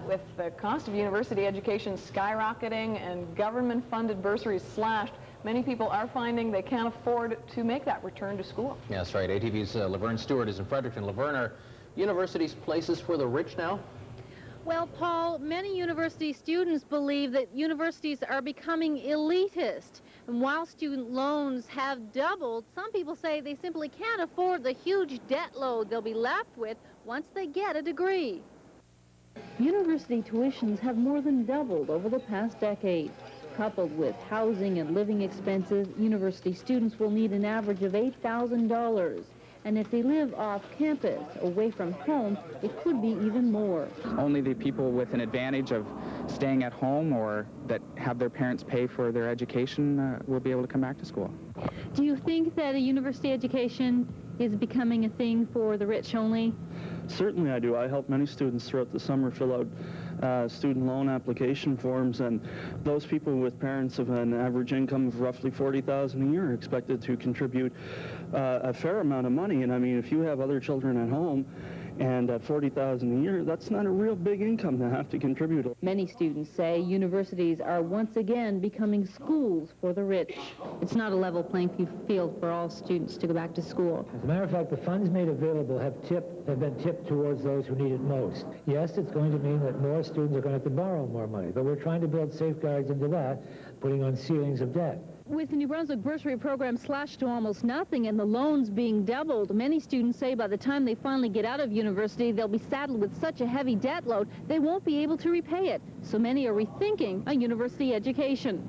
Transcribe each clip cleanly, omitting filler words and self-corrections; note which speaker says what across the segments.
Speaker 1: With the cost of university education skyrocketing and government-funded bursaries slashed, many people are finding they can't afford to make that return to school.
Speaker 2: Yeah, that's right. ATV's Laverne Stewart is in Fredericton. Laverne, are universities places for the rich now?
Speaker 3: Well, Paul, many university students believe that universities are becoming elitist. And while student loans have doubled, some people say they simply can't afford the huge debt load they'll be left with once they get a degree. University tuitions have more than doubled over the past decade. Coupled with housing and living expenses, university students will need an average of $8,000. And if they live off campus, away from home, it could be even more.
Speaker 4: Only the people with an advantage of staying at home or that have their parents pay for their education will be able to come back to school.
Speaker 3: Do you think that a university education is becoming a thing for the rich only?
Speaker 5: Certainly I do. I help many students throughout the summer fill out student loan application forms, and those people with parents of an average income of roughly $40,000 a year are expected to contribute a fair amount of money. And I mean, if you have other children at home and at $40,000 a year, that's not a real big income to have to contribute.
Speaker 3: Many students say universities are once again becoming schools for the rich. It's not a level playing field for all students to go back to school.
Speaker 6: As a matter of fact, the funds made available have been tipped towards those who need it most. Yes, it's going to mean that more students are going to have to borrow more money, but we're trying to build safeguards into that, putting on ceilings of debt.
Speaker 3: With the New Brunswick bursary program slashed to almost nothing and the loans being doubled, many students say by the time they finally get out of university, they'll be saddled with such a heavy debt load, they won't be able to repay it. So many are rethinking a university education.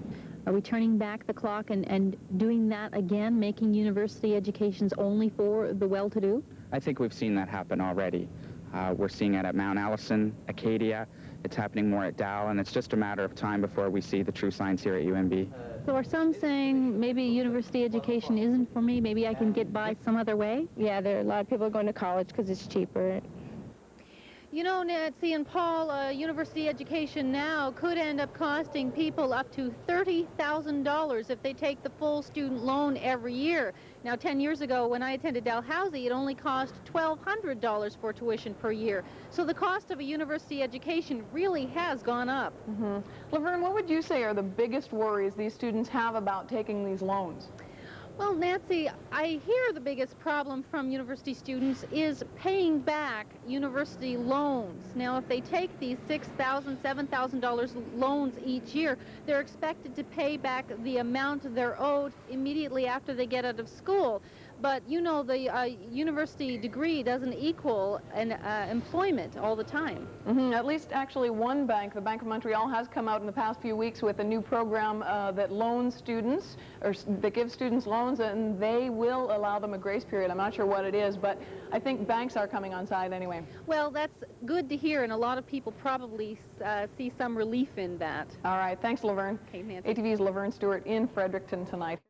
Speaker 3: Are we turning back the clock and doing that again, making university educations only for the well-to-do?
Speaker 4: I think we've seen that happen already. We're seeing it at Mount Allison, Acadia. It's happening more at Dow, and it's just a matter of time before we see the true signs here at UNB.
Speaker 3: So are some saying maybe university education isn't for me, maybe I can get by some other way?
Speaker 7: Yeah, there are a lot of people going to college because it's cheaper.
Speaker 3: You know, Nancy and Paul, university education now could end up costing people up to $30,000 if they take the full student loan every year. Now, 10 years ago, when I attended Dalhousie, it only cost $1,200 for tuition per year. So the cost of a university education really has gone up.
Speaker 1: Laverne, what would you say are the biggest worries these students have about taking these loans?
Speaker 3: Well, Nancy, I hear the biggest problem from university students is paying back university loans. Now, if they take these $6,000, $7,000 loans each year, they're expected to pay back the amount they're owed immediately after they get out of school. But, you know, the university degree doesn't equal an employment all the time.
Speaker 1: At least, actually, one bank, the Bank of Montreal, has come out in the past few weeks with a new program that loans students, or that gives students loans, and they will allow them a grace period. I'm not sure what it is, but I think banks are coming on side anyway.
Speaker 3: Well, that's good to hear, and a lot of people probably see some relief in that.
Speaker 1: All right. Thanks, Laverne.
Speaker 3: Okay, Nancy.
Speaker 1: ATV's Laverne Stewart in Fredericton tonight.